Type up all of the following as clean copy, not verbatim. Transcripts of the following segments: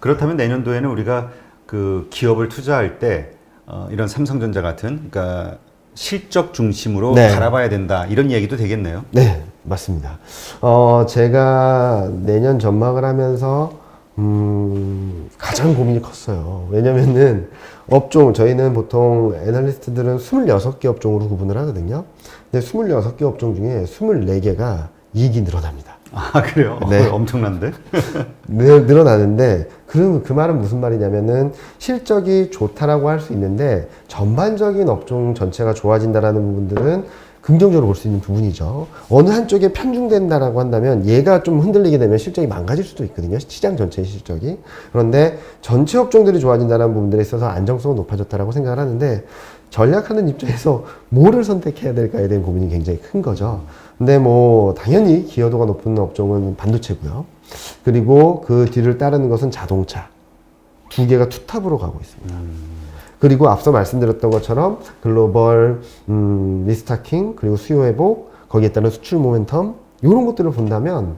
그렇다면 내년도에는 우리가 그 기업을 투자할 때 이런 삼성전자 같은 그러니까 실적 중심으로 네. 바라봐야 된다 이런 얘기도 되겠네요. 네, 맞습니다. 제가 내년 전망을 하면서 가장 고민이 컸어요. 왜냐면은 저희는 보통 애널리스트들은 26개 업종으로 구분을 하거든요. 근데 26개 업종 중에 24개가 이익이 늘어납니다. 아, 그래요? 네. 엄청난데? 늘어나는데, 그 말은 무슨 말이냐면은 실적이 좋다라고 할 수 있는데 전반적인 업종 전체가 좋아진다라는 부분들은 긍정적으로 볼 수 있는 부분이죠. 어느 한쪽에 편중된다라고 한다면 얘가 좀 흔들리게 되면 실적이 망가질 수도 있거든요. 시장 전체의 실적이. 그런데 전체 업종들이 좋아진다는 부분들에 있어서 안정성은 높아졌다라고 생각을 하는데 전략하는 입장에서 뭐를 선택해야 될까에 대한 고민이 굉장히 큰 거죠. 근데 뭐 당연히 기여도가 높은 업종은 반도체고요. 그리고 그 뒤를 따르는 것은 자동차. 두 개가 투탑으로 가고 있습니다. 그리고 앞서 말씀드렸던 것처럼 글로벌 리스타킹 그리고 수요 회복 거기에 따른 수출 모멘텀 이런 것들을 본다면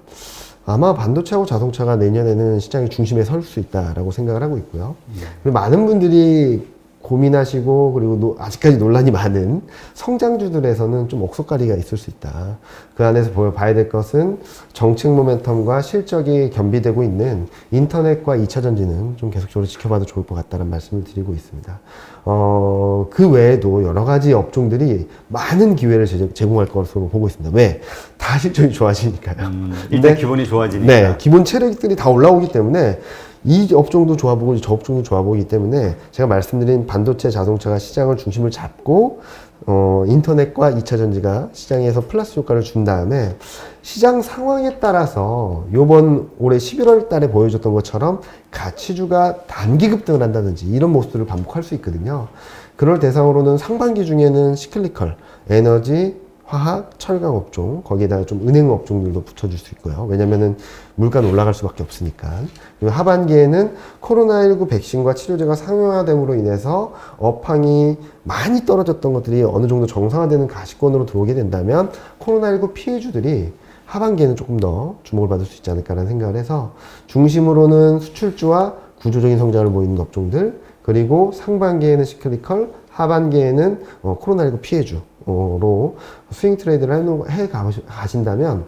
아마 반도체하고 자동차가 내년에는 시장의 중심에 설 수 있다라고 생각을 하고 있고요. 그리고 많은 분들이 고민하시고 그리고 아직까지 논란이 많은 성장주들에서는 좀 옥석가리가 있을 수 있다. 그 안에서 봐야 될 것은 정책 모멘텀과 실적이 겸비되고 있는 인터넷과 2차 전지는 좀 계속적으로 지켜봐도 좋을 것 같다는 말씀을 드리고 있습니다. 그 외에도 여러 가지 업종들이 많은 기회를 제공할 것으로 보고 있습니다. 왜? 다 실적이 좋아지니까요. 일단 기본이 좋아지니까. 네, 기본 체력들이 다 올라오기 때문에 이 업종도 좋아 보고 저 업종도 좋아 보이기 때문에 제가 말씀드린 반도체 자동차가 시장을 중심을 잡고 인터넷과 2차 전지가 시장에서 플러스 효과를 준 다음에 시장 상황에 따라서 요번 올해 11월 달에 보여줬던 것처럼 가치주가 단기 급등을 한다든지 이런 모습들을 반복할 수 있거든요. 그럴 대상으로는 상반기 중에는 시클리컬, 에너지, 화학, 철강 업종, 거기에다가 좀 은행 업종들도 붙여줄 수 있고요. 왜냐면은 물가는 올라갈 수밖에 없으니까. 그리고 하반기에는 코로나19 백신과 치료제가 상용화됨으로 인해서 업황이 많이 떨어졌던 것들이 어느 정도 정상화되는 가시권으로 들어오게 된다면 코로나19 피해주들이 하반기에는 조금 더 주목을 받을 수 있지 않을까라는 생각을 해서 중심으로는 수출주와 구조적인 성장을 보이는 업종들, 그리고 상반기에는 시클리컬, 하반기에는 코로나19 피해주로 스윙 트레이드를 해 가신다면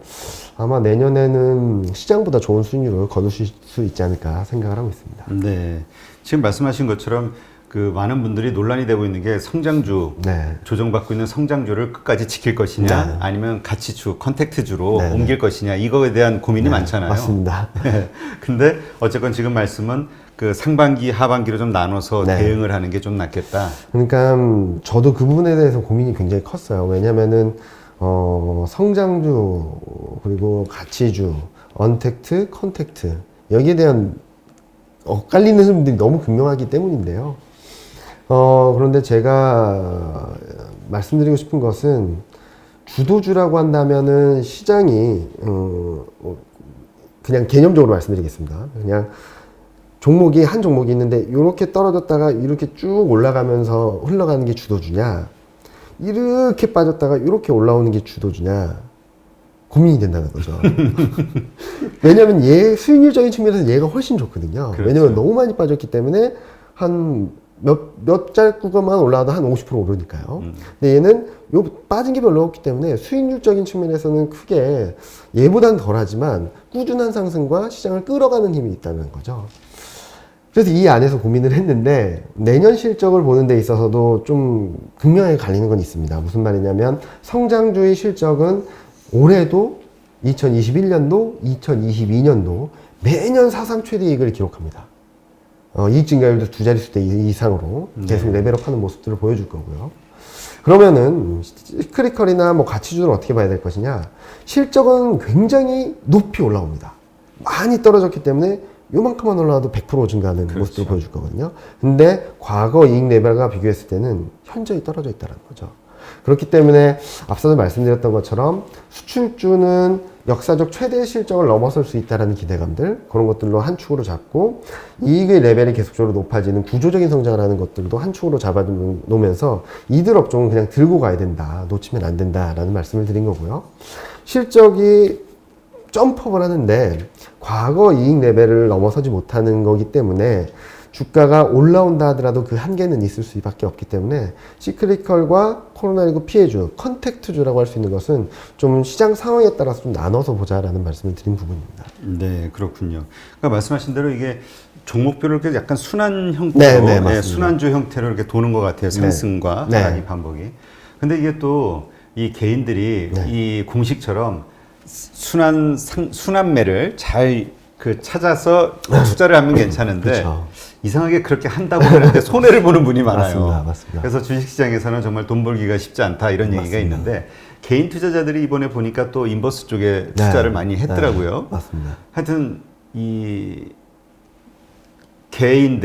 아마 내년에는 시장보다 좋은 수익률을 거두실 수 있지 않을까 생각을 하고 있습니다. 네. 지금 말씀하신 것처럼 그 많은 분들이 논란이 되고 있는 게 성장주, 네. 조정받고 있는 성장주를 끝까지 지킬 것이냐, 네. 아니면 가치주, 컨택트주로 네. 옮길 것이냐, 이거에 대한 고민이 많잖아요. 맞습니다. 근데 어쨌건 지금 말씀은 그 상반기, 하반기로 좀 나눠서 네. 대응을 하는 게 좀 낫겠다. 그러니까 저도 그 부분에 대해서 고민이 굉장히 컸어요. 왜냐면은 성장주 그리고 가치주, 언택트, 컨택트 여기에 대한 엇갈리는 분들이 너무 극명하기 때문인데요. 그런데 제가 말씀드리고 싶은 것은 주도주라고 한다면은 시장이 그냥 개념적으로 말씀드리겠습니다. 그냥 한 종목이 있는데 이렇게 떨어졌다가 이렇게 쭉 올라가면서 흘러가는 게 주도주냐, 이렇게 빠졌다가 이렇게 올라오는 게 주도주냐 고민이 된다는 거죠. 왜냐면 수익률적인 측면에서 얘가 훨씬 좋거든요. 그렇죠. 왜냐면 너무 많이 빠졌기 때문에 한 몇 짤구간만 올라와도 한 50% 오르니까요. 근데 얘는 빠진 게 별로 없기 때문에 수익률적인 측면에서는 크게 얘보단 덜하지만 꾸준한 상승과 시장을 끌어가는 힘이 있다는 거죠. 그래서 이 안에서 고민을 했는데 내년 실적을 보는 데 있어서도 좀 극명하게 갈리는 건 있습니다. 무슨 말이냐면 성장주의 실적은 올해도 2021년도, 2022년도 매년 사상 최대 이익을 기록합니다. 이익 증가율도 두 자릿수 이상으로 계속 레벨업하는 모습들을 보여줄 거고요. 그러면은 시크리컬이나 뭐 가치주는 어떻게 봐야 될 것이냐? 실적은 굉장히 높이 올라옵니다. 많이 떨어졌기 때문에 요만큼만 올라와도 100% 증가하는 그렇죠. 모습을 보여줄 거거든요. 근데 과거 이익 레벨과 비교했을 때는 현저히 떨어져 있다는 거죠. 그렇기 때문에 앞서도 말씀드렸던 것처럼 수출주는 역사적 최대 실적을 넘어설 수 있다는 기대감들, 그런 것들로 한 축으로 잡고 이익의 레벨이 계속적으로 높아지는 구조적인 성장을 하는 것들도 한 축으로 잡아놓으면서 이들 업종은 그냥 들고 가야 된다, 놓치면 안 된다라는 말씀을 드린 거고요. 실적이 점프업을 하는데 과거 이익 레벨을 넘어서지 못하는 거기 때문에 주가가 올라온다 하더라도 그 한계는 있을 수밖에 없기 때문에 시크리컬과 코로나19 피해주, 컨택트주라고 할 수 있는 것은 좀 시장 상황에 따라서 좀 나눠서 보자라는 말씀을 드린 부분입니다. 네, 그렇군요. 그러니까 말씀하신 대로 이게 종목별로 이렇게 약간 순환 형태로, 네, 네, 예, 맞습니다. 순환주 형태로 이렇게 도는 것 같아요. 상승과 네. 하락이 반복이. 근데 이게 또 이 개인들이 네. 이 공식처럼 순환매를 잘 그 찾아서 투자를 하면 괜찮은데 그렇죠. 이상하게 그렇게 한다고 하는데 손해를 보는 분이 많아요. 맞습니다. 맞습니다. 그래서 주식시장에서는 정말 돈 벌기가 쉽지 않다 이런 얘기가 맞습니다. 있는데 개인 투자자들이 이번에 보니까 또 인버스 쪽에 투자를 많이 했더라고요. 네, 맞습니다. 하여튼 이 개인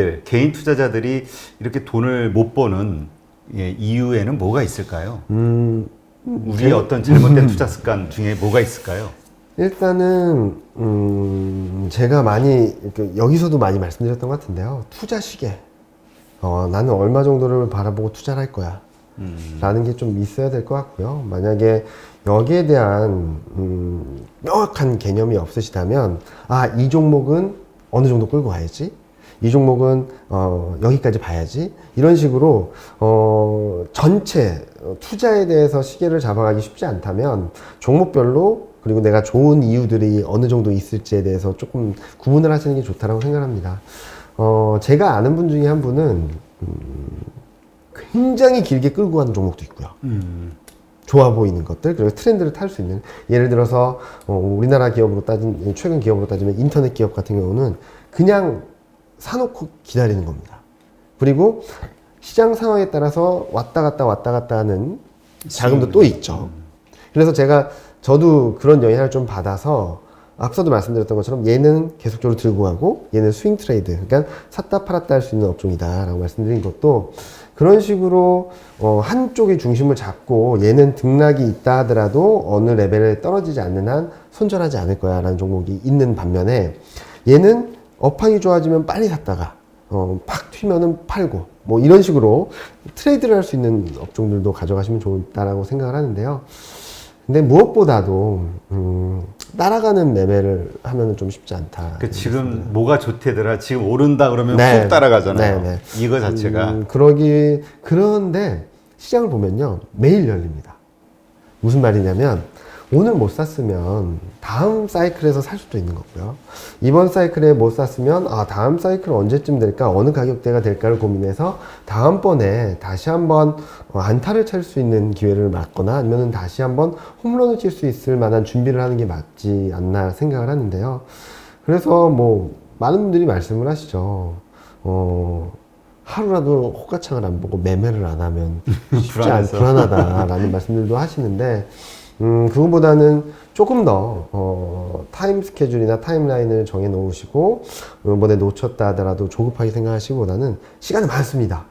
투자자들이 이렇게 돈을 못 버는 이유에는 뭐가 있을까요? 우리의 어떤 잘못된 투자 습관 중에 뭐가 있을까요? 일단은 제가 많이 여기서도 많이 말씀드렸던 것 같은데요. 투자 시계. 나는 얼마 정도를 바라보고 투자를 할 거야. 라는 게 좀 있어야 될 것 같고요. 만약에 여기에 대한 명확한 개념이 없으시다면 이 종목은 어느 정도 끌고 가야지. 이 종목은 여기까지 봐야지. 이런 식으로 전체 투자에 대해서 시계를 잡아가기 쉽지 않다면 종목별로 그리고 내가 좋은 이유들이 어느 정도 있을지에 대해서 조금 구분을 하시는 게 좋다고 생각합니다. 제가 아는 분 중에 한 분은 굉장히 길게 끌고 가는 종목도 있고요. 좋아 보이는 것들, 그리고 트렌드를 탈 수 있는, 예를 들어서 우리나라 기업으로 최근 기업으로 따지면 인터넷 기업 같은 경우는 그냥 사놓고 기다리는 겁니다. 그리고 시장 상황에 따라서 왔다 갔다 하는 자금도 또 있죠. 그래서 저도 그런 영향을 좀 받아서 앞서도 말씀드렸던 것처럼 얘는 계속적으로 들고 가고 얘는 스윙 트레이드, 그러니까 샀다 팔았다 할 수 있는 업종이다 라고 말씀드린 것도 그런 식으로 한쪽의 중심을 잡고 얘는 등락이 있다 하더라도 어느 레벨에 떨어지지 않는 한 손절하지 않을 거야 라는 종목이 있는 반면에 얘는 업황이 좋아지면 빨리 샀다가 팍 튀면은 팔고 뭐 이런 식으로 트레이드를 할 수 있는 업종들도 가져가시면 좋다라고 생각을 하는데요. 근데 무엇보다도 따라가는 매매를 하면은 좀 쉽지 않다. 지금 뭐가 좋대더라. 지금 오른다 그러면 네. 훅 따라가잖아요. 네, 네. 이거 자체가 그런데 시장을 보면요 매일 열립니다. 무슨 말이냐면 오늘 못 샀으면 다음 사이클에서 살 수도 있는 거고요. 이번 사이클에 못 샀으면 다음 사이클 언제쯤 될까, 어느 가격대가 될까를 고민해서 다음번에 다시 한번 안타를 칠 수 있는 기회를 맞거나 아니면 다시 한번 홈런을 칠 수 있을 만한 준비를 하는 게 맞지 않나 생각을 하는데요. 그래서 뭐 많은 분들이 말씀을 하시죠. 하루라도 호가창을 안 보고 매매를 안 하면 불안하다라는 말씀들도 하시는데 그거보다는 조금 더 타임 스케줄이나 타임라인을 정해 놓으시고 이번에 놓쳤다 하더라도 조급하게 생각하시기보다는 시간은 많습니다.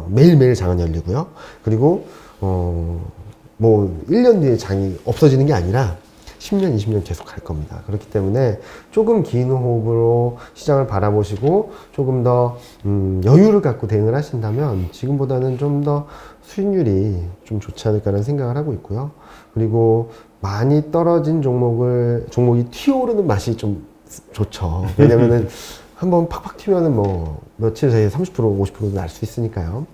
매일매일 장은 열리고요. 그리고 뭐 1년 뒤에 장이 없어지는 게 아니라 10년, 20년 계속 갈 겁니다. 그렇기 때문에 조금 긴 호흡으로 시장을 바라보시고 조금 더 여유를 갖고 대응을 하신다면 지금보다는 좀 더 수익률이 좀 좋지 않을까라는 생각을 하고 있고요. 그리고 많이 떨어진 종목이 튀어오르는 맛이 좀 좋죠. 왜냐면은 한번 팍팍 튀면은 뭐 며칠 사이에 30%, 50%도 날 수 있으니까요.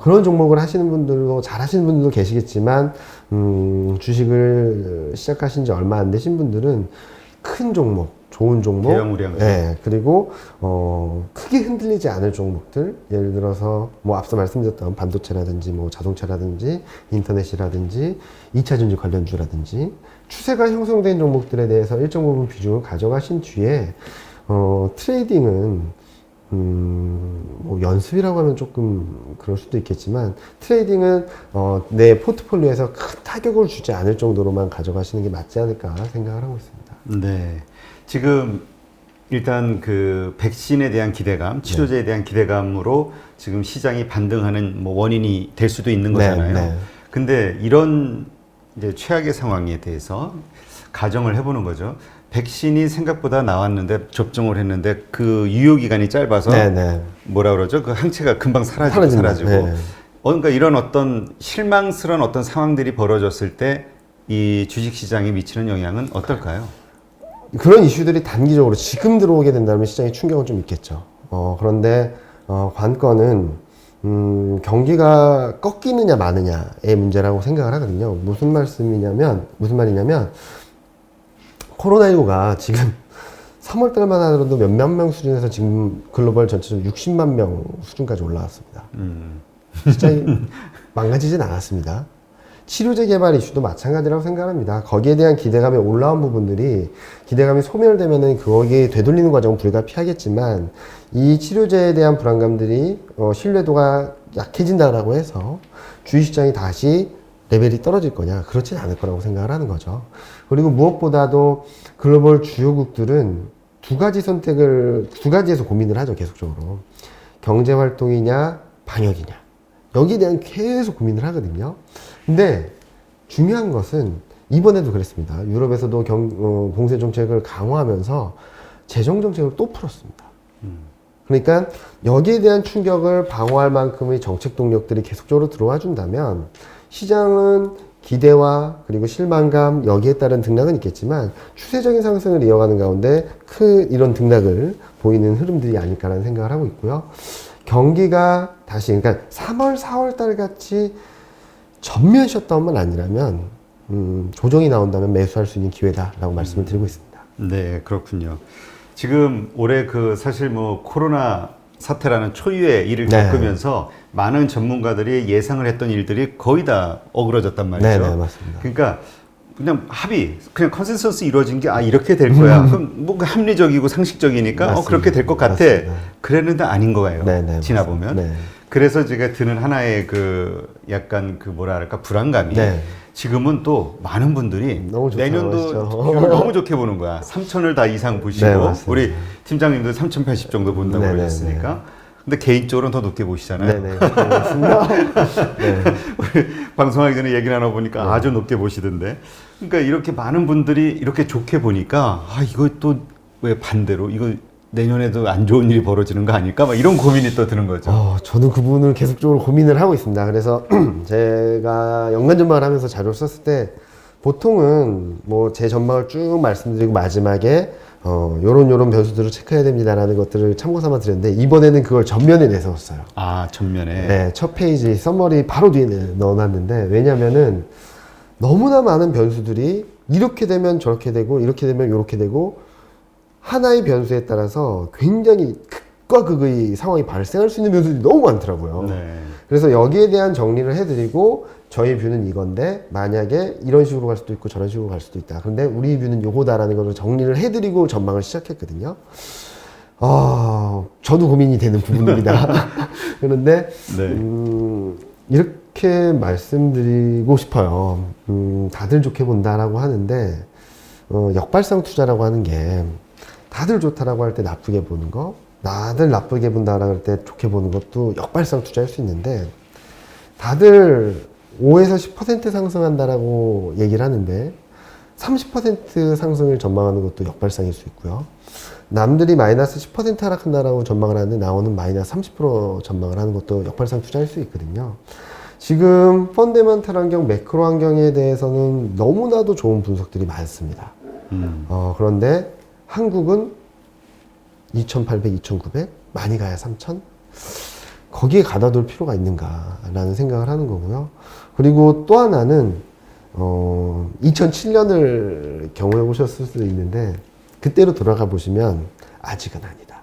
그런 종목을 하시는 분들도 잘 하시는 분들도 계시겠지만 주식을 시작하신 지 얼마 안 되신 분들은 큰 종목, 좋은 종목, 대형 우량 그리고 크게 흔들리지 않을 종목들, 예를 들어서 뭐 앞서 말씀드렸던 반도체라든지 뭐 자동차라든지 인터넷이라든지 2차 전지 관련주라든지 추세가 형성된 종목들에 대해서 일정 부분 비중을 가져가신 뒤에 트레이딩은 뭐 연습이라고 하면 조금 그럴 수도 있겠지만 트레이딩은 내 포트폴리오에서 큰 타격을 주지 않을 정도로만 가져가시는 게 맞지 않을까 생각을 하고 있습니다. 네. 지금 일단 그 백신에 대한 기대감, 치료제에 대한 기대감으로 지금 시장이 반등하는 뭐 원인이 될 수도 있는 거잖아요. 네. 근데 이런 이제 최악의 상황에 대해서 가정을 해보는 거죠. 백신이 생각보다 나왔는데 접종을 했는데 그 유효 기간이 짧아서 뭐라 그러죠? 그 항체가 금방 사라지고 네. 그러니까 이런 어떤 실망스러운 어떤 상황들이 벌어졌을 때 이 주식시장에 미치는 영향은 어떨까요? 그런 이슈들이 단기적으로 지금 들어오게 된다면 시장에 충격은 좀 있겠죠. 그런데 관건은 경기가 꺾이느냐 마느냐의 문제라고 생각을 하거든요. 무슨 말이냐면 코로나19가 지금 3월 달만 하더라도 몇몇 명 수준에서 지금 글로벌 전체적으로 60만 명 수준까지 올라왔습니다. 시장이 망가지진 않았습니다. 치료제 개발 이슈도 마찬가지라고 생각합니다. 거기에 대한 기대감이 올라온 부분들이 기대감이 소멸되면은 거기에 되돌리는 과정은 불가피하겠지만 이 치료제에 대한 불안감들이 신뢰도가 약해진다라고 해서 주식시장이 다시 레벨이 떨어질 거냐? 그렇진 않을 거라고 생각을 하는 거죠. 그리고 무엇보다도 글로벌 주요국들은 두 가지에서 고민을 하죠, 계속적으로. 경제활동이냐, 방역이냐. 여기에 대한 계속 고민을 하거든요. 근데 중요한 것은 이번에도 그랬습니다. 유럽에서도 봉쇄 정책을 강화하면서 재정 정책을 또 풀었습니다. 그러니까 여기에 대한 충격을 방어할 만큼의 정책 동력들이 계속적으로 들어와 준다면 시장은 기대와 그리고 실망감 여기에 따른 등락은 있겠지만 추세적인 상승을 이어가는 가운데 큰 이런 등락을 보이는 흐름들이 아닐까라는 생각을 하고 있고요. 경기가 다시 그러니까 3월, 4월 달 같이 전면 셧다운만 아니라면 조정이 나온다면 매수할 수 있는 기회다라고 말씀을 드리고 있습니다. 네, 그렇군요. 지금 올해 사실 코로나 사태라는 초유의 일을 겪으면서 많은 전문가들이 예상을 했던 일들이 거의 다 어그러졌단 말이죠. 네, 맞습니다. 그러니까 그냥 그냥 컨센서스 이루어진 게 이렇게 될 거야. 그럼 합리적이고 상식적이니까 그렇게 될 것 같아. 맞습니다. 그랬는데 아닌 거예요. 지나보면. 네. 그래서 제가 드는 하나의 약간 뭐랄까 불안감이 지금은 또 많은 분들이 내년도 너무 좋게 보는 거야. 3천을 다 이상 보시고 우리 팀장님도 3,080 정도 본다고 그러셨으니까. 근데 개인적으로는 더 높게 보시잖아요. 네네. 그렇습니다. 우리 방송하기 전에 얘기 나눠보니까 아주 높게 보시던데. 그러니까 이렇게 많은 분들이 이렇게 좋게 보니까 이거 또 왜 반대로 이거 내년에도 안 좋은 일이 벌어지는 거 아닐까? 막 이런 고민이 또 드는 거죠. 저는 그 부분을 계속적으로 고민을 하고 있습니다. 그래서 제가 연간 전망을 하면서 자료를 썼을 때 보통은 제 전망을 쭉 말씀드리고 마지막에 요런 변수들을 체크해야 됩니다라는 것들을 참고 삼아 드렸는데 이번에는 그걸 전면에 내세웠어요. 전면에? 네, 첫 페이지 서머리 바로 뒤에 넣어놨는데 왜냐면은 너무나 많은 변수들이 이렇게 되면 저렇게 되고 이렇게 되면 이렇게 되고 하나의 변수에 따라서 굉장히 극과 극의 상황이 발생할 수 있는 변수들이 너무 많더라고요. 그래서 여기에 대한 정리를 해드리고 저희 뷰는 이건데 만약에 이런 식으로 갈 수도 있고 저런 식으로 갈 수도 있다. 그런데 우리 뷰는 요거다라는 것을 정리를 해드리고 전망을 시작했거든요. 저도 고민이 되는 부분입니다. 그런데 이렇게 말씀드리고 싶어요. 다들 좋게 본다라고 하는데 역발상 투자라고 하는 게 다들 좋다라고 할 때 나쁘게 보는 거, 다들 나쁘게 본다라고 할 때 좋게 보는 것도 역발상 투자일 수 있는데 다들 5에서 10% 상승한다라고 얘기를 하는데 30% 상승을 전망하는 것도 역발상일 수 있고요. 남들이 마이너스 10% 하락한다라고 전망을 하는데 나오는 마이너스 30% 전망을 하는 것도 역발상 투자일 수 있거든요. 지금 펀더멘탈 환경, 매크로 환경에 대해서는 너무나도 좋은 분석들이 많습니다. 그런데 한국은 2,800, 2,900, 많이 가야 3,000? 거기에 가다둘 필요가 있는가라는 생각을 하는 거고요. 그리고 또 하나는 2007년을 경험해 보셨을 수도 있는데 그때로 돌아가 보시면 아직은 아니다.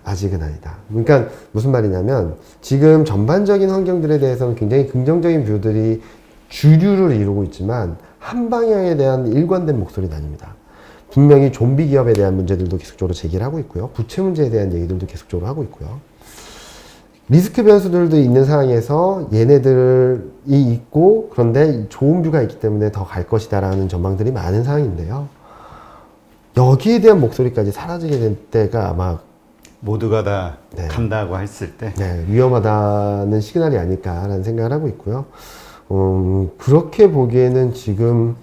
아직은 아니다. 그러니까 무슨 말이냐면 지금 전반적인 환경들에 대해서는 굉장히 긍정적인 뷰들이 주류를 이루고 있지만 한 방향에 대한 일관된 목소리는 아닙니다. 분명히 좀비 기업에 대한 문제들도 계속적으로 제기를 하고 있고요. 부채 문제에 대한 얘기들도 계속적으로 하고 있고요. 리스크 변수들도 있는 상황에서 얘네들이 있고 그런데 좋은 뷰가 있기 때문에 더 갈 것이다 라는 전망들이 많은 상황인데요. 여기에 대한 목소리까지 사라지게 될 때가 아마 모두가 다 간다고 했을 때 위험하다는 시그널이 아닐까라는 생각을 하고 있고요. 그렇게 보기에는 지금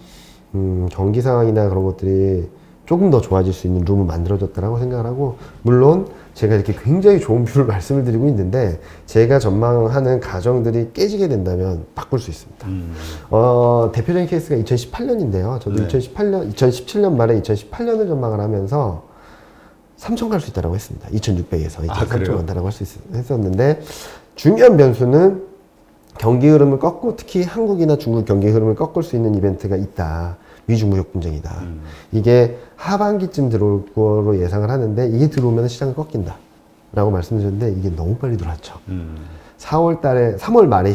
경기 상황이나 그런 것들이 조금 더 좋아질 수 있는 룸을 만들어줬다라고 생각을 하고, 물론 제가 이렇게 굉장히 좋은 뷰를 말씀을 드리고 있는데 제가 전망하는 가정들이 깨지게 된다면 바꿀 수 있습니다. 대표적인 케이스가 2018년인데요. 저도 네. 2017년 말에 2018년을 전망을 하면서 3천 갈 수 있다고 했습니다. 2600에서 이제 3천 간다라고 할 수 했었는데, 중요한 변수는 경기 흐름을 꺾고, 특히 한국이나 중국 경기 흐름을 꺾을 수 있는 이벤트가 있다. 미중 무역 분쟁이다. 이게 하반기쯤 들어올 거로 예상을 하는데, 이게 들어오면 시장을 꺾인다 라고 말씀드렸는데, 이게 너무 빨리 들어왔죠. 4월 달에, 3월 말에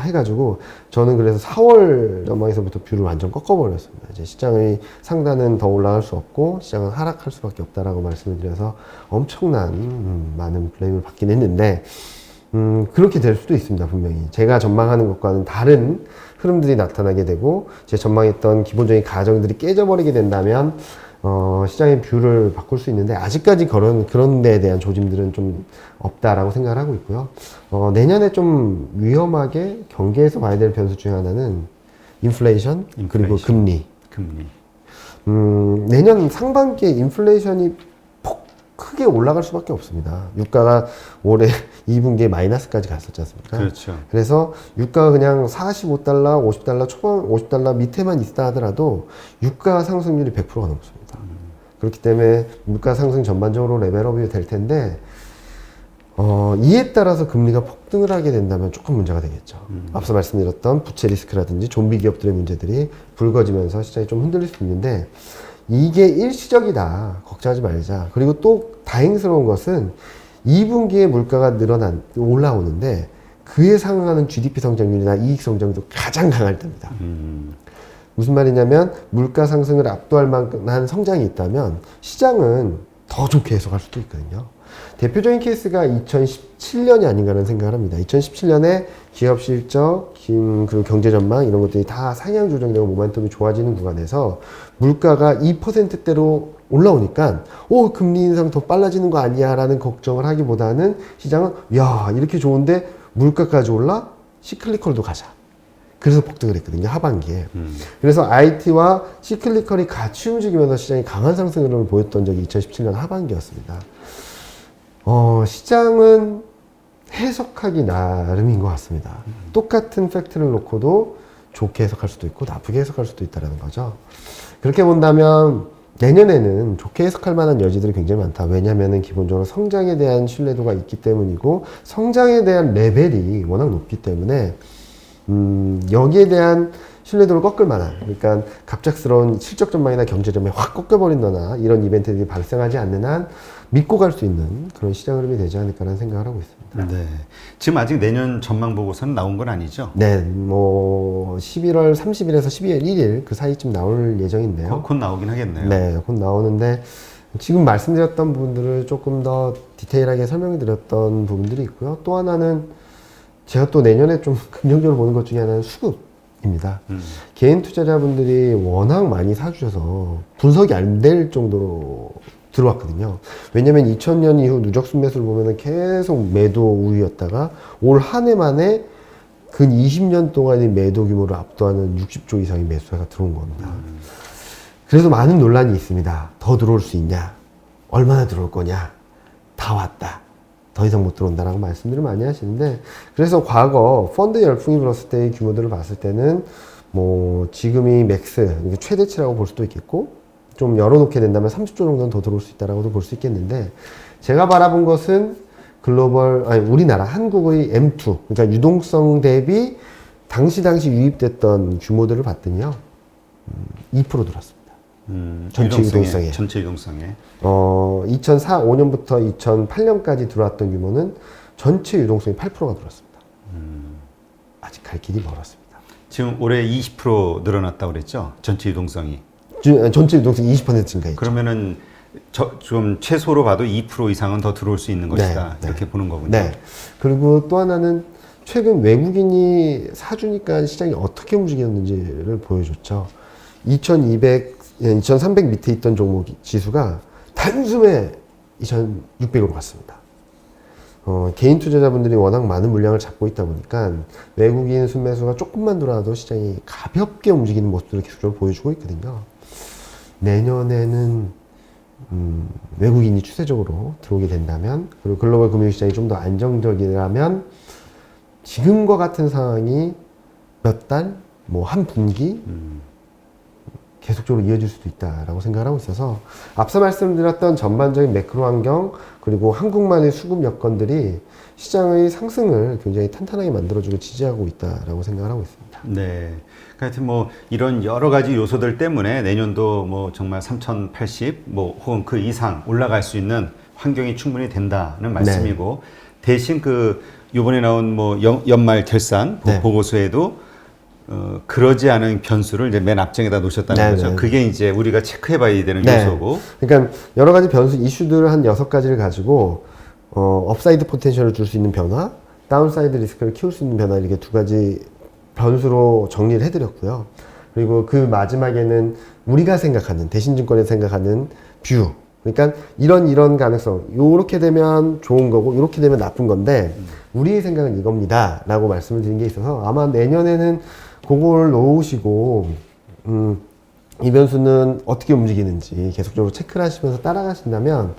해가지고, 저는 그래서 4월 전망에서부터 뷰를 완전 꺾어버렸습니다. 이제 시장의 상단은 더 올라갈 수 없고, 시장은 하락할 수밖에 없다라고 말씀을 드려서 엄청난, 많은 블레임을 받긴 했는데, 그렇게 될 수도 있습니다, 분명히. 제가 전망하는 것과는 다른 흐름들이 나타나게 되고, 제가 전망했던 기본적인 가정들이 깨져버리게 된다면, 시장의 뷰를 바꿀 수 있는데, 아직까지 그런 데에 대한 조짐들은 좀 없다라고 생각을 하고 있고요. 내년에 좀 위험하게 경계에서 봐야 될 변수 중에 하나는 인플레이션, 그리고 금리. 내년 상반기에 인플레이션이 크게 올라갈 수밖에 없습니다. 유가가 올해 2분기에 마이너스까지 갔었지 않습니까? 그렇죠. 그래서 유가가 그냥 45달러, 50달러 초반, 50달러 밑에만 있다 하더라도 유가 상승률이 100%가 넘습니다. 그렇기 때문에 물가 상승 전반적으로 레벨업이 될 텐데, 이에 따라서 금리가 폭등을 하게 된다면 조금 문제가 되겠죠. 앞서 말씀드렸던 부채 리스크라든지 좀비 기업들의 문제들이 불거지면서 시장이 좀 흔들릴 수 있는데, 이게 일시적이다. 걱정하지 말자. 그리고 또 다행스러운 것은 2분기에 물가가 올라오는데 그에 상응하는 GDP 성장률이나 이익 성장도 가장 강할 때입니다. 무슨 말이냐면 물가 상승을 압도할 만한 성장이 있다면 시장은 더 좋게 해석할 수도 있거든요. 대표적인 케이스가 2017년이 아닌가라는 생각을 합니다. 2017년에 기업 실적, 그리고 경제 전망 이런 것들이 다 상향 조정되고 모멘텀이 좋아지는 구간에서 물가가 2%대로 올라오니까 금리 인상 더 빨라지는 거 아니야 라는 걱정을 하기보다는 시장은 야 이렇게 좋은데 물가까지 올라? 시클리컬도 가자. 그래서 폭등을 했거든요, 하반기에. 그래서 IT와 시클리컬이 같이 움직이면서 시장이 강한 상승 흐름을 보였던 적이 2017년 하반기였습니다. 시장은 해석하기 나름인 것 같습니다. 똑같은 팩트를 놓고도 좋게 해석할 수도 있고 나쁘게 해석할 수도 있다는 거죠. 그렇게 본다면 내년에는 좋게 해석할 만한 여지들이 굉장히 많다. 왜냐하면 기본적으로 성장에 대한 신뢰도가 있기 때문이고, 성장에 대한 레벨이 워낙 높기 때문에 여기에 대한 신뢰도를 꺾을 만한, 그러니까 갑작스러운 실적 전망이나 경제 전망이 확 꺾여버린다나 이런 이벤트들이 발생하지 않는 한 믿고 갈 수 있는 그런 시장 흐름이 되지 않을까라는 생각을 하고 있습니다. 네. 지금 아직 내년 전망 보고서는 나온 건 아니죠? 네, 11월 30일에서 12월 1일 그 사이쯤 나올 예정인데요. 곧 나오긴 하겠네요. 네, 곧 나오는데 지금 말씀드렸던 부분들을 조금 더 디테일하게 설명드렸던 부분들이 있고요. 또 하나는 제가 또 내년에 좀 긍정적으로 보는 것 중에 하나는 수급입니다. 개인 투자자분들이 워낙 많이 사주셔서 분석이 안 될 정도로 들어왔거든요. 왜냐면 2000년 이후 누적 순매수를 보면 계속 매도 우위였다가 올 한 해 만에 근 20년 동안의 매도 규모를 압도하는 60조 이상의 매수가 들어온 겁니다. 그래서 많은 논란이 있습니다. 더 들어올 수 있냐? 얼마나 들어올 거냐? 다 왔다. 더 이상 못 들어온다라고 말씀들을 많이 하시는데, 그래서 과거 펀드 열풍이 불었을 때의 규모들을 봤을 때는 지금이 맥스, 최대치라고 볼 수도 있겠고, 좀 열어놓게 된다면 30조 정도는 더 들어올 수 있다라고도 볼 수 있겠는데, 제가 바라본 것은 우리나라 한국의 M2, 그러니까 유동성 대비 당시 유입됐던 규모들을 봤더니요, 2% 들었습니다. 전체 유동성에. 전체 유동성에. 2004-5년부터 2008년까지 들어왔던 규모는 전체 유동성이 8%가 들었습니다. 아직 갈 길이 멀었습니다. 지금 올해 20% 늘어났다고 그랬죠? 전체 유동성이. 전체 유동성이 20% 증가했죠. 그러면은 좀 최소로 봐도 2% 이상은 더 들어올 수 있는 것이다. 네, 이렇게 보는 거군요. 네. 그리고 또 하나는 최근 외국인이 사주니까 시장이 어떻게 움직였는지를 보여줬죠. 2300 밑에 있던 종목 지수가 단숨에 2600으로 갔습니다. 개인 투자자분들이 워낙 많은 물량을 잡고 있다 보니까 외국인 순매수가 조금만 들어와도 시장이 가볍게 움직이는 모습들을 계속적으로 보여주고 있거든요. 내년에는 외국인이 추세적으로 들어오게 된다면, 그리고 글로벌 금융시장이 좀 더 안정적이라면 지금과 같은 상황이 몇 달, 뭐 한 분기 계속적으로 이어질 수도 있다라고 생각을 하고 있어서, 앞서 말씀드렸던 전반적인 매크로 환경 그리고 한국만의 수급 여건들이 시장의 상승을 굉장히 탄탄하게 만들어주고 지지하고 있다라고 생각을 하고 있습니다. 네. 하여튼 뭐 이런 여러 가지 요소들 때문에 내년도 뭐 정말 3080 뭐 혹은 그 이상 올라갈 수 있는 환경이 충분히 된다는 말씀이고, 대신 그 요번에 나온 뭐 연말 결산 보고서에도 그러지 않은 변수를 이제 맨 앞장에다 놓으셨다는 거죠. 그게 이제 우리가 체크해봐야 되는 요소고. 그러니까 여러 가지 변수 이슈들을 한 6가지를 가지고 업사이드 포텐셜을 줄 수 있는 변화, 다운사이드 리스크를 키울 수 있는 변화, 이렇게 2가지 변수로 정리를 해드렸고요. 그리고 그 마지막에는 우리가 생각하는, 대신증권에서 생각하는 뷰. 그러니까 이런 가능성, 요렇게 되면 좋은 거고 요렇게 되면 나쁜 건데 우리의 생각은 이겁니다 라고 말씀을 드린 게 있어서, 아마 내년에는 그걸 놓으시고 이 변수는 어떻게 움직이는지 계속적으로 체크를 하시면서 따라가신다면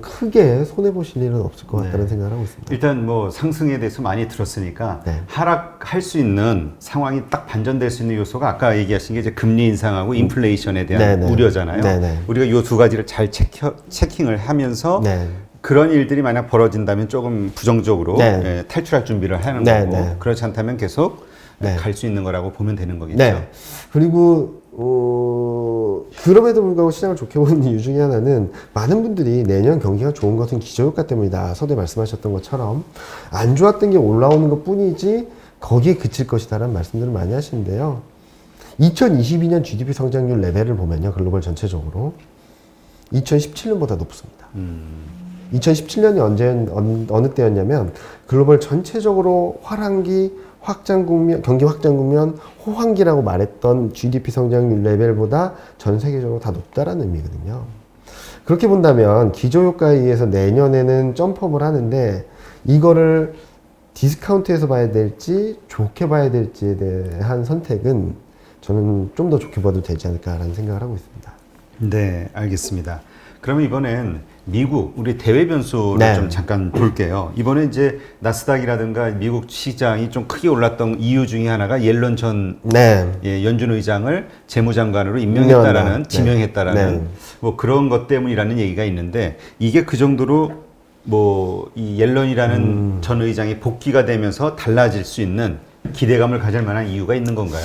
크게 손해보실 일은 없을 것 같다는 생각을 하고 있습니다. 일단 뭐 상승에 대해서 많이 들었으니까 하락할 수 있는 상황이 딱 반전될 수 있는 요소가 아까 얘기하신 게 이제 금리 인상하고 인플레이션에 대한 우려잖아요. 우리가 이 2가지를 잘 체킹을 하면서 그런 일들이 만약 벌어진다면 조금 부정적으로 탈출할 준비를 하는 거고, 그렇지 않다면 계속 갈 수 있는 거라고 보면 되는 거겠죠. 그리고 그럼에도 불구하고 시장을 좋게 보는 이유 중에 하나는, 많은 분들이 내년 경기가 좋은 것은 기저효과 때문이다, 서두에 말씀하셨던 것처럼 안 좋았던 게 올라오는 것 뿐이지 거기에 그칠 것이다 라는 말씀들을 많이 하시는데요. 2022년 GDP 성장률 레벨을 보면요, 글로벌 전체적으로 2017년보다 높습니다. 2017년이 어느 때였냐면 글로벌 전체적으로 경기 확장 국면 호황기라고 말했던 GDP 성장률 레벨보다 전 세계적으로 다 높다라는 의미거든요. 그렇게 본다면 기저효과에 의해서 내년에는 점프업을 하는데, 이거를 디스카운트해서 봐야 될지 좋게 봐야 될지에 대한 선택은 저는 좀 더 좋게 봐도 되지 않을까라는 생각을 하고 있습니다. 네, 알겠습니다. 그러면 이번엔 미국, 우리 대외 변수를 좀 잠깐 볼게요. 이번에 이제 나스닥이라든가 미국 시장이 좀 크게 올랐던 이유 중에 하나가 옐런 전 연준 의장을 재무장관으로 지명했다라는 뭐 그런 것 때문이라는 얘기가 있는데, 이게 그 정도로 뭐 이 옐런이라는 전 의장이 복귀가 되면서 달라질 수 있는 기대감을 가질 만한 이유가 있는 건가요?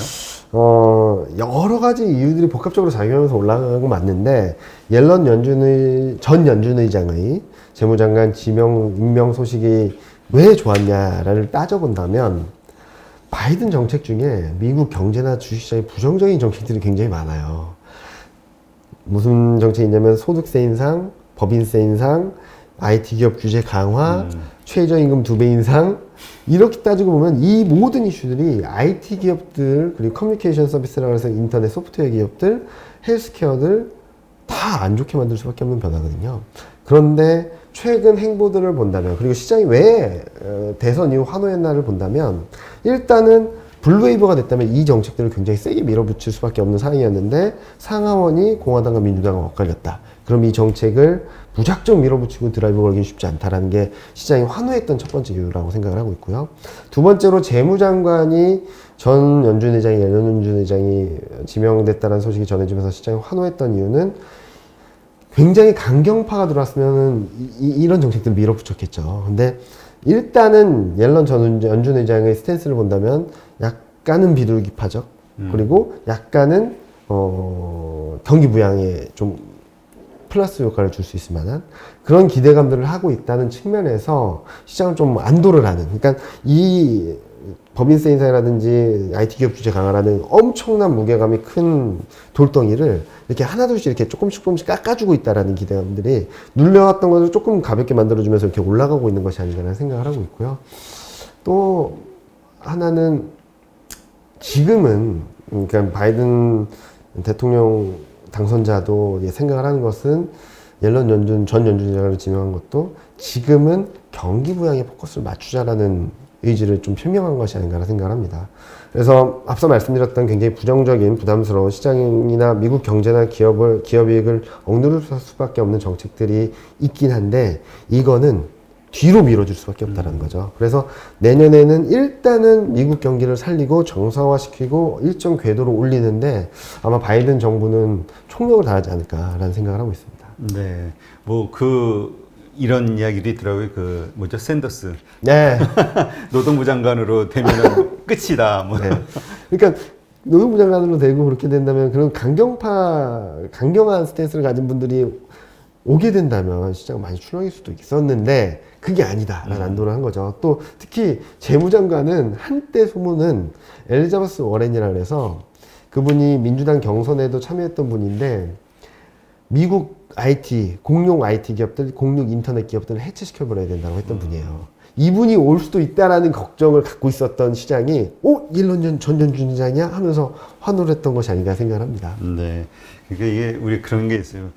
여러 가지 이유들이 복합적으로 작용하면서 올라간 건 맞는데, 옐런 전 연준 의장의 재무장관 임명 소식이 왜 좋았냐를 따져본다면, 바이든 정책 중에 미국 경제나 주식시장에 부정적인 정책들이 굉장히 많아요. 무슨 정책이냐면 소득세 인상, 법인세 인상, IT 기업 규제 강화, 최저임금 2배 인상, 이렇게 따지고 보면 이 모든 이슈들이 IT 기업들, 그리고 커뮤니케이션 서비스라고 해서 인터넷 소프트웨어 기업들, 헬스케어들 다 안 좋게 만들 수밖에 없는 변화거든요. 그런데 최근 행보들을 본다면, 그리고 시장이 왜 대선 이후 환호했나를 본다면, 일단은 블루웨이버가 됐다면 이 정책들을 굉장히 세게 밀어붙일 수밖에 없는 상황이었는데, 상하원이 공화당과 민주당과 엇갈렸다. 그럼 이 정책을 무작정 밀어붙이고 드라이브 걸기는 쉽지 않다라는 게 시장이 환호했던 첫 번째 이유라고 생각을 하고 있고요. 두 번째로 재무장관이 전 연준 의장이 옐런 연준 의장이 지명됐다는 소식이 전해지면서 시장이 환호했던 이유는, 굉장히 강경파가 들어왔으면 이런 정책들을 밀어붙였겠죠. 근데 일단은 옐런 전 연준 의장의 스탠스를 본다면 약간은 비둘기파적, 그리고 약간은 경기 부양에 좀 플러스 효과를 줄 수 있을 만한 그런 기대감들을 하고 있다는 측면에서 시장을 좀 안도를 하는, 그러니까 이 법인세 인상이라든지 IT 기업 규제 강화라는 엄청난 무게감이 큰 돌덩이를 이렇게 하나둘씩 이렇게 조금씩 깎아주고 있다라는 기대감들이, 눌려왔던 것을 조금 가볍게 만들어주면서 이렇게 올라가고 있는 것이 아닌가라는 생각을 하고 있고요. 또 하나는 지금은, 그러니까 바이든 대통령 당선자도 생각을 하는 것은, 옐런 전 연준 의장을 지명한 것도 지금은 경기 부양에 포커스를 맞추자라는 의지를 좀 표명한 것이 아닌가라는 생각을 합니다. 그래서 앞서 말씀드렸던 굉장히 부정적인 부담스러운 시장이나 미국 경제나 기업 이익을 억누를 수밖에 없는 정책들이 있긴 한데 이거는 뒤로 밀어줄 수밖에 없다는 거죠. 그래서 내년에는 일단은 미국 경기를 살리고 정상화시키고 일정 궤도로 올리는데 아마 바이든 정부는 총력을 다하지 않을까라는 생각을 하고 있습니다. 네, 이런 이야기도 있더라고요. 뭐죠? 샌더스. 네. 노동부 장관으로 되면은 끝이다. 뭐. 네. 그러니까 노동부 장관으로 되고 그렇게 된다면 그런 강경한 스탠스를 가진 분들이 오게 된다면 시장 많이 출렁일 수도 있었는데 그게 아니다라는 안도를 한 거죠. 또 특히 재무장관은 한때 소문은 엘리자베스 워렌이라 해서 그분이 민주당 경선에도 참여했던 분인데 미국 IT, 공룡 IT 기업들, 공룡 인터넷 기업들을 해체시켜버려야 된다고 했던 분이에요. 이분이 올 수도 있다라는 걱정을 갖고 있었던 시장이 옐런 전 전주장이야 하면서 환호를 했던 것이 아닌가 생각을 합니다. 네. 그러니까 이게 우리 그런 게 있어요.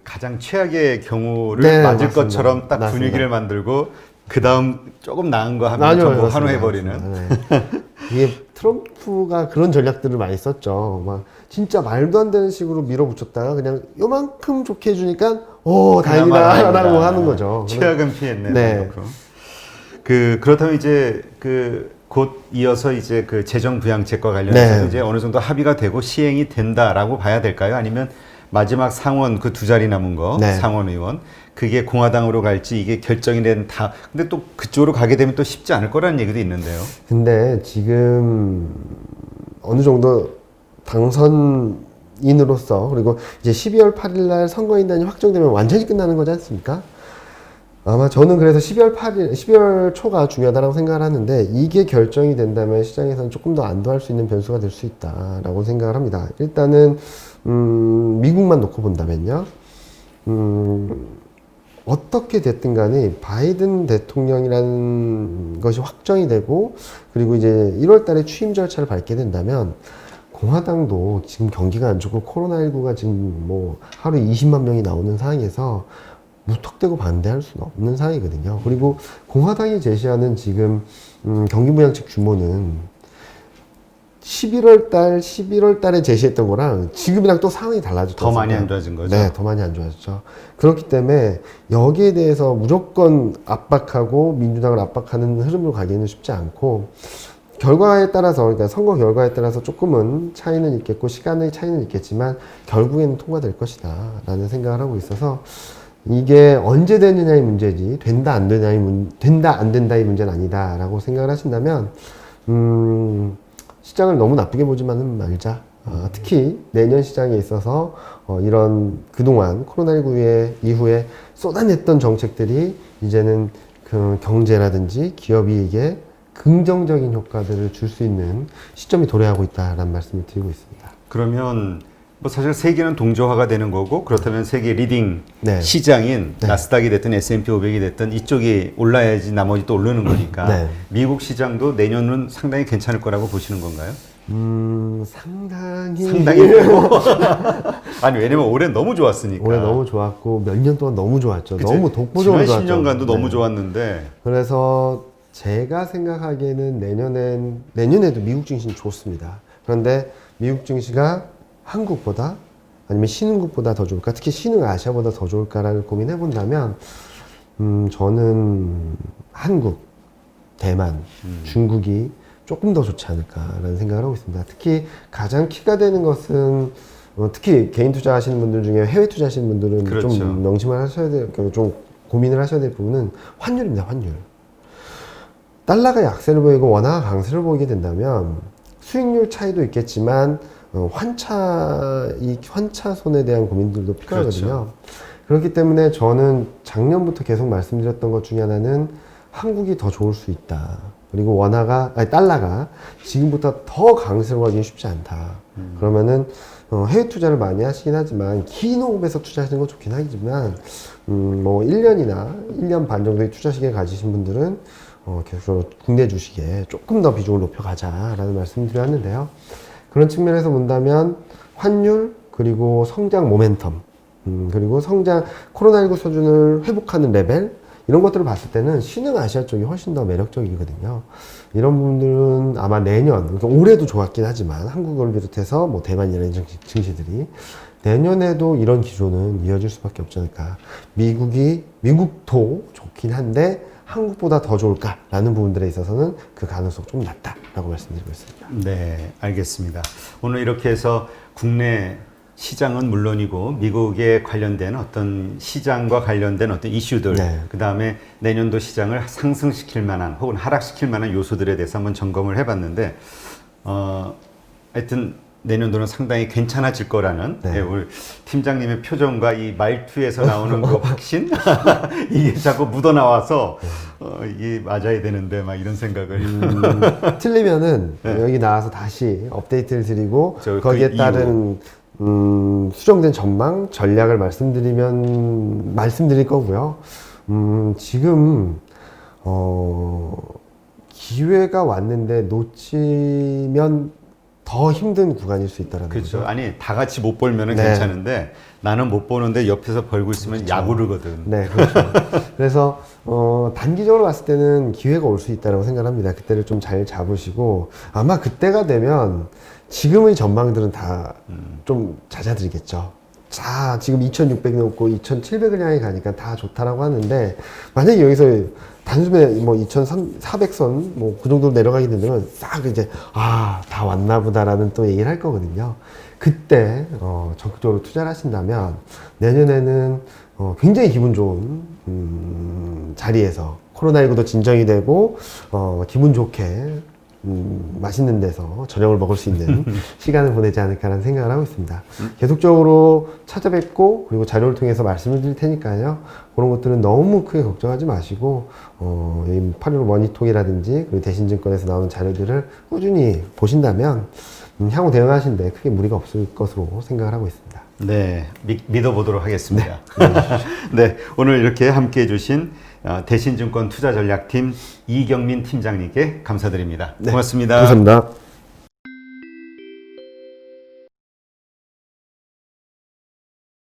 가장 최악의 경우를 네, 맞을 맞습니다. 것처럼 딱 맞습니다. 분위기를 만들고 그 다음 조금 나은 거 하면 전부 환호해버리는. 네. 이게 트럼프가 그런 전략들을 많이 썼죠. 막 진짜 말도 안 되는 식으로 밀어붙였다가 그냥 요만큼 좋게 해주니까 다행이다라고 하는 거죠. 최악은 피했네. 네. 그렇다면 이제 곧 이어서 이제 재정 부양책과 관련해서 네. 이제 어느 정도 합의가 되고 시행이 된다라고 봐야 될까요? 아니면 마지막 상원 두 자리 남은 거 네. 상원 의원 그게 공화당으로 갈지 이게 결정이 된 근데 또 그쪽으로 가게 되면 또 쉽지 않을 거라는 얘기도 있는데요. 근데 지금 어느 정도 당선인으로서 그리고 이제 12월 8일 날 선거인단이 확정되면 완전히 끝나는 거지 않습니까? 아마 저는 그래서 12월 초가 중요하다고 생각을 하는데 이게 결정이 된다면 시장에서는 조금 더 안도할 수 있는 변수가 될 수 있다라고 생각을 합니다. 일단은 미국만 놓고 본다면요. 어떻게 됐든 간에 바이든 대통령이라는 것이 확정이 되고 그리고 이제 1월 달에 취임 절차를 밟게 된다면 공화당도 지금 경기가 안 좋고 코로나19가 지금 뭐 하루 20만 명이 나오는 상황에서 무턱대고 반대할 수는 없는 상황이거든요. 그리고 공화당이 제시하는 지금 경기 부양책 규모는 11월 달에 제시했던 거랑 지금이랑 또 상황이 달라졌죠. 더 많이 안 좋아진 거죠? 네, 더 많이 안 좋아졌죠. 그렇기 때문에 여기에 대해서 무조건 압박하고 민주당을 압박하는 흐름으로 가기에는 쉽지 않고 결과에 따라서, 그러니까 선거 결과에 따라서 조금은 차이는 있겠고 시간의 차이는 있겠지만 결국에는 통과될 것이다 라는 생각을 하고 있어서 이게 언제 되느냐의 문제지 된다 안 된다의 문제는 아니다라고 생각을 하신다면 시장을 너무 나쁘게 보지만은 말자. 특히 내년 시장에 있어서 이런 그동안 코로나19 이후에 쏟아냈던 정책들이 이제는 그 경제라든지 기업이익에 긍정적인 효과들을 줄 수 있는 시점이 도래하고 있다라는 말씀을 드리고 있습니다. 그러면 뭐 사실 세계는 동조화가 되는 거고 그렇다면 세계 리딩 네. 시장인 네. 나스닥이 됐든 S&P 500이 됐든 이쪽이 올라야지 나머지 또 오르는 거니까 네. 미국 시장도 내년은 상당히 괜찮을 거라고 보시는 건가요? 상당히 아니 왜냐면 올해 너무 좋았으니까. 올해 너무 좋았고 몇 년 동안 너무 좋았죠. 그치? 너무 독보적으로 좋았죠. 지난 10년간도 너무 네. 좋았는데 그래서 제가 생각하기에는 내년에도 미국 증시는 좋습니다. 그런데 미국 증시가 한국보다 아니면 신흥국보다 더 좋을까? 특히 신흥아시아보다 더 좋을까라는 고민해 본다면 저는 한국, 대만, 중국이 조금 더 좋지 않을까라는 생각을 하고 있습니다. 특히 가장 키가 되는 것은 특히 개인 투자하시는 분들 중에 해외 투자하시는 분들은 그렇죠. 좀 명심을 하셔야 될, 좀 고민을 하셔야 될 부분은 환율입니다. 환율. 달러가 약세를 보이고 원화가 강세를 보이게 된다면 수익률 차이도 있겠지만 환차 손에 대한 고민들도 필요하거든요. 그렇죠. 그렇기 때문에 저는 작년부터 계속 말씀드렸던 것 중에 하나는 한국이 더 좋을 수 있다. 그리고 달러가 지금부터 더 강세로 가기는 쉽지 않다. 그러면은 해외 투자를 많이 하시긴 하지만 긴 호흡에서 투자하시는 건 좋긴 하지만 뭐 1년이나 1년 반 정도의 투자 시기를 가지신 분들은 계속적으로 국내 주식에 조금 더 비중을 높여가자라는 말씀을 드렸는데요. 그런 측면에서 본다면 환율 그리고 성장 모멘텀 그리고 성장 코로나19 수준을 회복하는 레벨 이런 것들을 봤을 때는 신흥아시아 쪽이 훨씬 더 매력적이거든요. 이런 부분들은 아마 내년, 그러니까 올해도 좋았긴 하지만 한국을 비롯해서 뭐 대만이라는 증시들이 내년에도 이런 기조는 이어질 수밖에 없지 않을까. 미국도 좋긴 한데 한국보다 더 좋을까라는 부분들에 있어서는 그 가능성이 좀 낮다라고 말씀드리고 있습니다. 네, 알겠습니다. 오늘 이렇게 해서 국내 시장은 물론이고 미국에 관련된 어떤 시장과 관련된 어떤 이슈들, 네. 그 다음에 내년도 시장을 상승시킬 만한 혹은 하락시킬 만한 요소들에 대해서 한번 점검을 해봤는데, 하여튼 내년도는 상당히 괜찮아질 거라는, 네. 우리 팀장님의 표정과 이 말투에서 나오는 그 확신 이게 자꾸 묻어나와서 이게 맞아야 되는데 막 이런 생각을 틀리면은 네. 여기 나와서 다시 업데이트를 드리고 거기에 따른 수정된 전망, 전략을 말씀드릴 거고요. 지금, 기회가 왔는데 놓치면 더 힘든 구간일 수 있다는 거죠. 그렇죠. 아니, 다 같이 못 벌면은 네. 괜찮은데 나는 못 보는데 옆에서 벌고 있으면 그렇죠. 야구르거든. 네, 그렇죠. 그래서, 단기적으로 봤을 때는 기회가 올 수 있다고 생각합니다. 그때를 좀 잘 잡으시고 아마 그때가 되면 지금의 전망들은 다 좀 잦아들겠죠. 자, 지금 2,600 넘고 2,700을 향해 가니까 다 좋다라고 하는데, 만약에 여기서 단숨에 뭐 2,400선 뭐 그 정도로 내려가게 된다면 싹 이제, 다 왔나 보다라는 또 얘기를 할 거거든요. 그때, 적극적으로 투자를 하신다면 내년에는 굉장히 기분 좋은, 자리에서 코로나19도 진정이 되고, 기분 좋게 맛있는 데서 저녁을 먹을 수 있는 시간을 보내지 않을까라는 생각을 하고 있습니다. 계속적으로 찾아뵙고 그리고 자료를 통해서 말씀을 드릴 테니까요. 그런 것들은 너무 크게 걱정하지 마시고 8.15 머니톡이라든지 그리고 대신증권에서 나오는 자료들을 꾸준히 보신다면 향후 대응하시는데 크게 무리가 없을 것으로 생각을 하고 있습니다. 네, 믿어보도록 하겠습니다. 네, 오늘 이렇게 함께 해주신 대신증권 투자전략팀 이경민 팀장님께 감사드립니다. 네, 고맙습니다. 감사합니다.